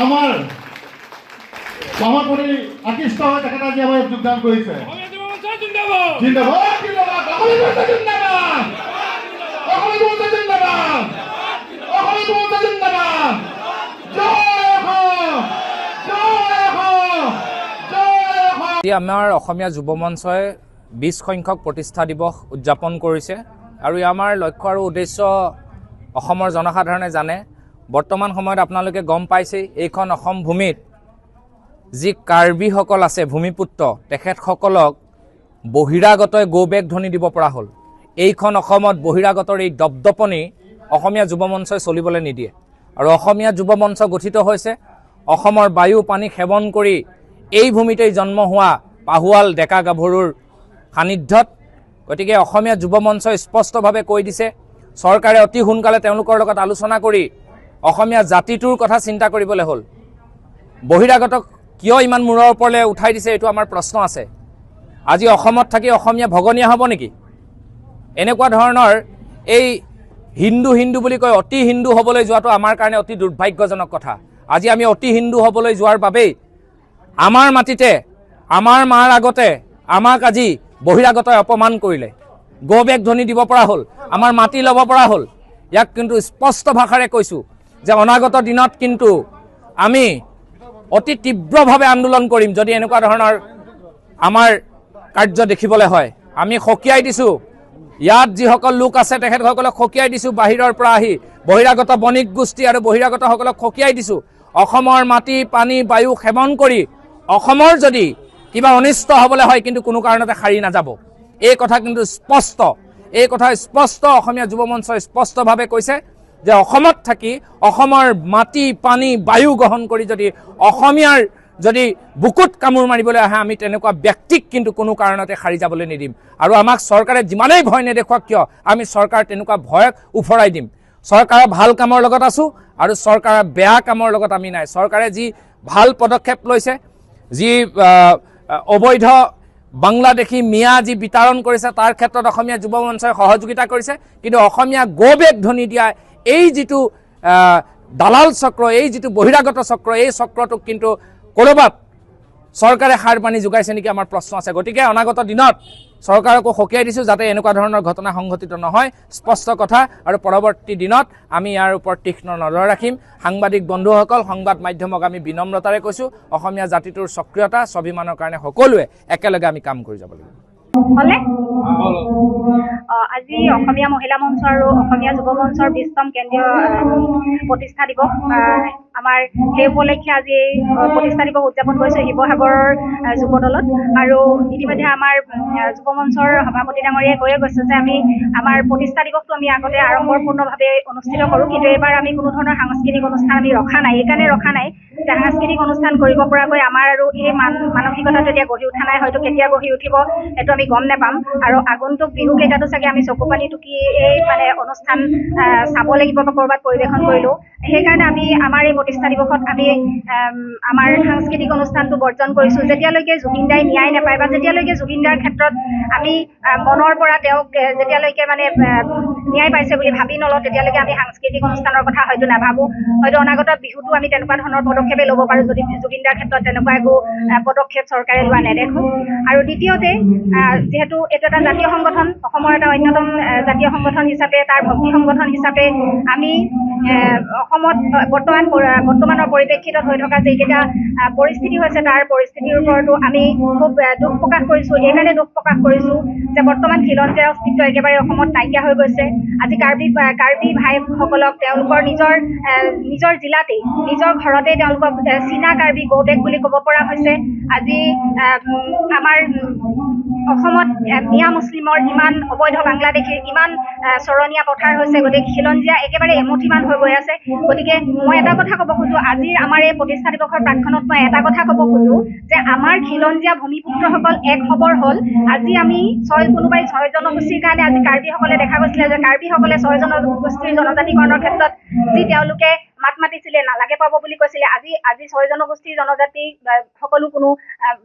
আমাৰ প্ৰতি আকৃষ্ট হৈ তেখেতে আজি আমাৰ যোগদান কৰিছে। জিন্দাবাদ জিন্দাবাদ অসমীয়া মঞ্চ জিন্দাবাদ অসমীয়া মঞ্চ জিন্দাবাদ অসমীয়া মঞ্চ জিন্দাবাদ জয় ho জয় ho জয় ho। আমাৰ অসমীয়া যুৱ মঞ্চই 20 সংখ্যক প্ৰতিষ্ঠা দিৱস উদযাপন কৰিছে আৰু আমাৰ লক্ষ্য আৰু উদ্দেশ্য অসমৰ জনসাধাৰণে জানে। বৰ্তমান সময়ত আপোনালোকে গম পাইছে এইখন অসম ভূমিত যি কাৰ্বিসকল আছে ভূমিপুত্ৰ তেখেতসকলক বহিৰাগতই গৌবেগ ধ্বনি দিব পৰা হ'ল। এইখন অসমত বহিৰাগতৰ এই দপদপনি অসমীয়া যুৱ মঞ্চই চলিবলৈ নিদিয়ে আৰু অসমীয়া যুৱ মঞ্চ গঠিত হৈছে অসমৰ বায়ু পানী সেৱন কৰি এই ভূমিতেই জন্ম হোৱা পাহুৱাল ডেকা গাভৰুৰ সান্নিধ্যত। গতিকে অসমীয়া যুৱ মঞ্চই স্পষ্টভাৱে কৈ দিছে চৰকাৰে অতি সোনকালে তেওঁলোকৰ লগত আলোচনা কৰি অসমীয়া জাতিটোৰ কথা চিন্তা কৰিবলৈ হ'ল। বহিৰাগতক কিয় ইমান মূৰৰ ওপৰলৈ উঠাই দিছে এইটো আমাৰ প্ৰশ্ন আছে। আজি অসমত থাকি অসমীয়া ভগনীয়া হ'ব নেকি? এনেকুৱা ধৰণৰ এই হিন্দু হিন্দু বুলি কৈ অতি হিন্দু হ'বলৈ যোৱাটো আমাৰ কাৰণে অতি দুৰ্ভাগ্যজনক কথা। আজি আমি অতি হিন্দু হ'বলৈ যোৱাৰ বাবেই আমাৰ মাটিতে আমাৰ মাৰ আগতে আমাক আজি বহিৰাগতই অপমান কৰিলে, গৌবেগ ধ্বনি দিব পৰা হ'ল, আমাৰ মাটি ল'ব পৰা হ'ল। ইয়াক কিন্তু স্পষ্ট ভাষাৰে কৈছোঁ যে অনাগত দিনত কিন্তু আমি অতি তীব্ৰভাৱে আন্দোলন কৰিম যদি এনেকুৱা ধৰণৰ আমাৰ কাৰ্য দেখিবলৈ হয়। আমি সকীয়াই দিছোঁ, ইয়াত যিসকল লোক আছে তেখেতসকলক সকীয়াই দিছোঁ, বাহিৰৰ পৰা আহি বহিৰাগত বণিক গোষ্ঠী আৰু বহিৰাগতসকলক সকীয়াই দিছোঁ। অসমৰ মাটি পানী বায়ু সেৱন কৰি অসমৰ যদি কিবা অনিষ্ট হ'বলৈ হয় কিন্তু কোনো কাৰণতে সাৰি নাযাব। এই কথা কিন্তু স্পষ্ট, এই কথা স্পষ্ট অসমীয়া যুৱ মঞ্চই স্পষ্টভাৱে কৈছে যে অসমত থাকি অসমৰ মাটি পানী বায়ু গ্ৰহণ কৰি যদি অসমীয়াৰ যদি বুকুত কামোৰ মাৰিবলৈ আহে আমি তেনেকুৱা ব্যক্তিক কিন্তু কোনো কাৰণতে সাৰি যাবলৈ নিদিম। আৰু আমাক চৰকাৰে যিমানেই ভয় নেদেখুৱাক কিয় আমি চৰকাৰ তেনেকুৱা ভয়ক উফৰাই দিম। চৰকাৰৰ ভাল কামৰ লগত আছোঁ আৰু চৰকাৰৰ বেয়া কামৰ লগত আমি নাই। চৰকাৰে যি ভাল পদক্ষেপ লৈছে, যি অবৈধ বাংলাদেশী মিয়া যি বিতৰণ কৰিছে তাৰ ক্ষেত্ৰত অসমীয়া যুৱ মঞ্চই সহযোগিতা কৰিছে, কিন্তু অসমীয়া গৌবেগ ধ্বনি দিয়া এই যিটো দালাল চক্ৰ, এই যিটো বহিৰাগত চক্ৰ, এই চক্ৰটোক কিন্তু ক'ৰবাত চৰকাৰে সাৰ পানী যোগাইছে নেকি আমাৰ প্ৰশ্ন আছে। গতিকে অনাগত দিনত চৰকাৰকো সকীয়াই দিছোঁ যাতে এনেকুৱা ধৰণৰ ঘটনা সংঘটিত নহয়, স্পষ্ট কথা। আৰু পৰৱৰ্তী দিনত আমি ইয়াৰ ওপৰত তীক্ষ্ণ নজৰ ৰাখিম। সাংবাদিক বন্ধুসকল, সংবাদ মাধ্যমক আমি বিনম্ৰতাৰে কৈছোঁ অসমীয়া জাতিটোৰ সক্ৰিয়তা স্বাভিমানৰ কাৰণে সকলোৱে একেলগে আমি কাম কৰি যাব লাগিব। আজি অসমীয়া মহিলা মঞ্চ আৰু অসমীয়া যুৱ মঞ্চৰ 20তম কেন্দ্ৰীয় প্ৰতিষ্ঠা দিৱস। আমাৰ সেই উপলক্ষে আজি প্ৰতিষ্ঠা দিৱস উদযাপন কৰিছোঁ শিৱসাগৰৰ যুৱ দলত। আৰু ইতিমধ্যে আমাৰ যুৱ মঞ্চৰ সভাপতি ডাঙৰীয়াই কৈয়ে গৈছে যে আমি আমাৰ প্ৰতিষ্ঠা দিৱসটো আমি আগতে আড়ম্বৰপূৰ্ণভাৱে অনুষ্ঠিত কৰোঁ, কিন্তু এইবাৰ আমি কোনো ধৰণৰ সাংস্কৃতিক অনুষ্ঠান আমি ৰখা নাই। এইকাৰণে ৰখা নাই যে সাংস্কৃতিক অনুষ্ঠান কৰিব পৰাকৈ আমাৰ আৰু এই মানসিকতাটো এতিয়া গঢ়ি উঠা নাই। হয়তো কেতিয়া গঢ়ি উঠিব সেইটো আমি গম নাপাম। আৰু আগন্তুক বিহু কেইটাতো চাগে আমি চকু পানী টুকি এই অনুষ্ঠান চাব লাগিব বা ক'ৰবাত পৰিৱেশন কৰিলোঁ। সেইকাৰণে আমি আমাৰ এই প্ৰতিষ্ঠা দিৱসত আমি আমাৰ সাংস্কৃতিক অনুষ্ঠানটো বৰ্জন কৰিছোঁ। যেতিয়ালৈকে জুবিন দাই ন্যায় নাপায় বা যেতিয়ালৈকে জুবিন দাৰ ক্ষেত্ৰত আমি মনৰ পৰা তেওঁক যেতিয়ালৈকে ন্যায় পাইছে বুলি ভাবি নলওঁ তেতিয়ালৈকে আমি সাংস্কৃতিক অনুষ্ঠানৰ কথা হয়তো নাভাবোঁ। হয়তো অনাগত বিহুতো আমি তেনেকুৱা ধৰণৰ পদক্ষেপে ল'ব পাৰোঁ যদি জুবিন দাৰ ক্ষেত্ৰত তেনেকুৱা একো পদক্ষেপ চৰকাৰে লোৱা নেদেখোঁ। আৰু দ্বিতীয়তে যিহেতু এইটো এটা জাতীয় সংগঠন, অসমৰ এটা অন্যতম জাতীয় সংগঠন হিচাপে, তাৰ ভক্তি সংগঠন হিচাপে আমি অসমত বৰ্তমানৰ পৰিপ্ৰেক্ষিতত হৈ থকা যিকেইটা পৰিস্থিতি হৈছে তাৰ পৰিস্থিতিৰ ওপৰতো আমি খুব দুখ প্ৰকাশ কৰিছোঁ। এইকাৰণে দুখ প্ৰকাশ কৰিছোঁ যে বৰ্তমান খিলঞ্জীয়াৰ অস্তিত্ব একেবাৰে অসমত নাইকিয়া হৈ গৈছে। আজি কাৰ্বি ভাইসকলক তেওঁলোকৰ নিজৰ জিলাতেই নিজৰ ঘৰতেই তেওঁলোকক চীনা কাৰ্বি গৌবেগ বুলি ক'ব পৰা হৈছে। আজি আমাৰ অসমত মিয়া মুছলিমৰ ইমান অবৈধ বাংলাদেশীৰ ইমান চৰণীয়া পথাৰ হৈছে, গতিকে খিলঞ্জীয়া একেবাৰে এমুঠিমান হৈ গৈ আছে। গতিকে মই এটা কথা ক'ব খোজোঁ, আজিৰ আমাৰ এই প্ৰতিষ্ঠা দিৱসৰ প্ৰাক্ষণত মই এটা কথা ক'ব খোজোঁ যে আমাৰ খিলঞ্জীয়া ভূমিপুত্ৰসকল এক খবৰ হ'ল। আজি আমি কোনোবাই 6 জনগোষ্ঠীৰ কাৰণে আজি কাৰ্বিসকলে দেখা গৈছিলে যে কাৰ্বিসকলে 6 জনগোষ্ঠীৰ জনজাতিকৰণৰ ক্ষেত্ৰত যি তেওঁলোকে মাত মাতিছিলে, নালাগে পাব বুলি কৈছিলে। আজি 6 জনগোষ্ঠীৰ জনজাতি সকলো কোনো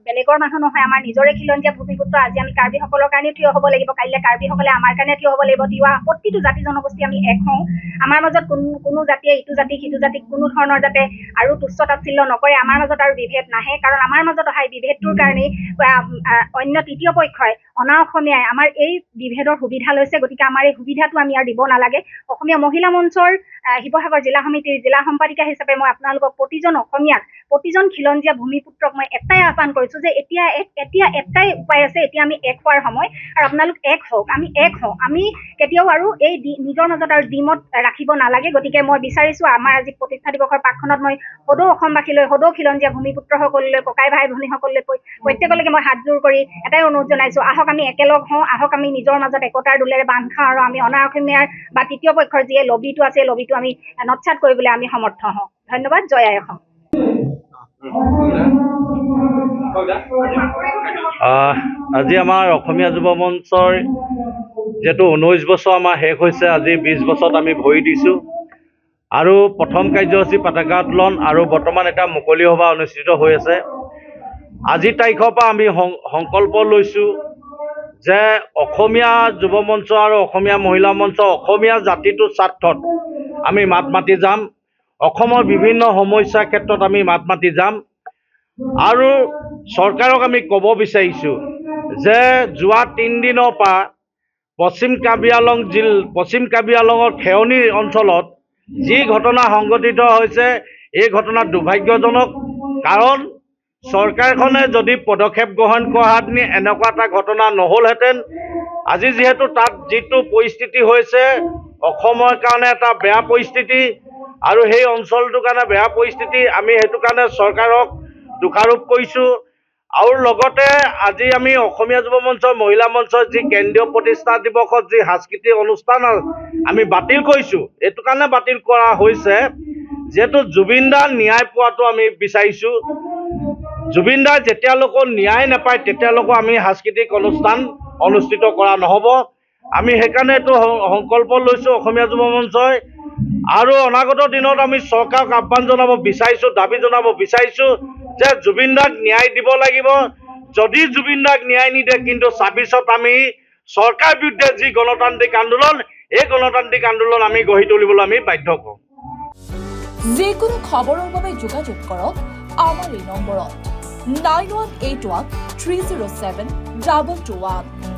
বেলেগৰ মানুহ নহয়, আমাৰ নিজৰে খিলঞ্জীয়া ভূমিপুত্ৰ। আজি আমি কাৰ্বিসকলৰ কাৰণে থিয় হ'ব লাগিব, কাইলৈ কাৰ্বিসকলে আমাৰ কাৰণে থিয় হ'ব লাগিব। তিৱা প্ৰতিটো জাতি জনগোষ্ঠী আমি এক হওঁ। আমাৰ মাজত কোনো জাতিয়ে ইটো জাতি সিটো জাতিক কোনো ধৰণৰ যাতে আৰু তুচ্ছ তাচ্ছিল্য নকৰে, আমাৰ মাজত আৰু বিভেদ নাহে। কাৰণ আমাৰ মাজত অহা এই বিভেদটোৰ কাৰণেই অন্য তৃতীয় পক্ষই অনা অসমীয়াই আমাৰ এই বিভেদৰ সুবিধা লৈছে। গতিকে আমাৰ এই সুবিধাটো আমি আৰু দিব নালাগে। অসমীয়া মহিলা মঞ্চৰ শিৱসাগৰ জিলা সমিতিৰ জিলা সম্পাদিকা হিচাপে মই আপোনালোকক প্ৰতিজন অসমীয়াক, প্ৰতিজন খিলঞ্জীয়া ভূমিপুত্ৰক মই এটাই আহ্বান কৰিছোঁ যে এতিয়া এটাই উপায় আছে, এতিয়া আমি এক হোৱাৰ সময়। আৰু আপোনালোক এক হওক, আমি এক হওঁ। আমি কেতিয়াও আৰু এই নিজৰ মাজত আৰু দ্বিমত ৰাখিব নালাগে। গতিকে মই বিচাৰিছোঁ আমাৰ আজি প্ৰতিষ্ঠা দিৱসৰ পাকখনত মই সদৌ অসমবাসীলৈ, সদৌ খিলঞ্জীয়া ভূমিপুত্ৰসকললৈ, ককাই ভাই ভনীসকললৈ প্ৰত্যেকলৈকে মই হাতযোৰ কৰি এটাই অনুৰোধ জনাইছোঁ, আহক আমি একেলগ হওঁ, আহক আমি নিজৰ মাজত একতাৰ দোলেৰে বান্ধ খাওঁ আৰু আমি অনা অসমীয়াৰ বা তৃতীয় পক্ষৰ যিয়ে লবিটো আছে, লবিটো আমি নৎসাত কৰিবলৈ আমি সমৰ্থ হওঁ। ধন্যবাদ। জয় আই অসম। আজি আমাৰ অসমীয়া যুৱ মঞ্চৰ যিহেতু 19 বছৰ আমাৰ শেষ হৈছে, আজি 20 বছৰত আমি ভৰি দিছোঁ আৰু প্ৰথম কাৰ্যসূচী পতাকা উত্তোলন আৰু বৰ্তমান এটা মুকলি সভা অনুষ্ঠিত হৈ আছে। আজিৰ তাৰিখৰ পৰা আমি সংকল্প লৈছোঁ যে অসমীয়া যুৱ মঞ্চ আৰু অসমীয়া মহিলা মঞ্চ অসমীয়া জাতিটোৰ স্বাৰ্থত আমি মাত মাতি যাম। অসমৰ বিভিন্ন সমস্যাৰ ক্ষেত্ৰত আমি মাত মাতি যাম আৰু চৰকাৰক আমি ক'ব বিচাৰিছোঁ যে যোৱা 3 দিনৰ পৰা পশ্চিম কাৰ্বি আংলঙৰ খেৱনি অঞ্চলত যি ঘটনা সংঘটিত হৈছে, এই ঘটনা দুৰ্ভাগ্যজনক। কাৰণ চৰকাৰখনে যদি পদক্ষেপ গ্ৰহণ কৰাহেঁতেন এনেকুৱা এটা ঘটনা নহ'লহেঁতেন। আজি যিহেতু তাত যিটো পৰিস্থিতি হৈছে, অসমৰ কাৰণে এটা বেয়া পৰিস্থিতি আৰু সেই অঞ্চলটোৰ কাৰণে বেয়া পৰিস্থিতি। আমি সেইটো কাৰণে চৰকাৰক দোষাৰোপ কৰিছোঁ। আৰু লগতে আজি আমি অসমীয়া যুৱ মঞ্চৰ মহিলা মঞ্চৰ যি কেন্দ্ৰীয় প্ৰতিষ্ঠা দিৱসত যি সাংস্কৃতিক অনুষ্ঠান আমি বাতিল কৰিছোঁ। এইটো কাৰণে বাতিল কৰা হৈছে যিহেতু জুবিন দাৰ ন্যায় পোৱাটো আমি বিচাৰিছোঁ। জুবিন দাই যেতিয়ালৈকে ন্যায় নাপায় তেতিয়ালৈকে আমি সাংস্কৃতিক অনুষ্ঠান অনুষ্ঠিত কৰা নহ'ব। আমি সেইকাৰণে এইটো সংকল্প লৈছোঁ অসমীয়া যুৱ মঞ্চই। আৰু অনাগত দিনত আমি চৰকাৰক আহ্বান জনাব বিচাৰিছোঁ, দাবী জনাব বিচাৰিছোঁ যে জুবিন দাক ন্যায় দিব লাগিব। যদি জুবিন দাক ন্যায় নিদিয়ে কিন্তু 26ত আমি চৰকাৰ বিৰুদ্ধে যি গণতান্ত্ৰিক আন্দোলন, এই গণতান্ত্ৰিক আন্দোলন আমি গঢ়ি তুলিবলৈ আমি বাধ্য কৰোঁ। যিকোনো খবৰৰ বাবে যোগাযোগ কৰক আমাৰ এই নম্বৰত 9181 307 221।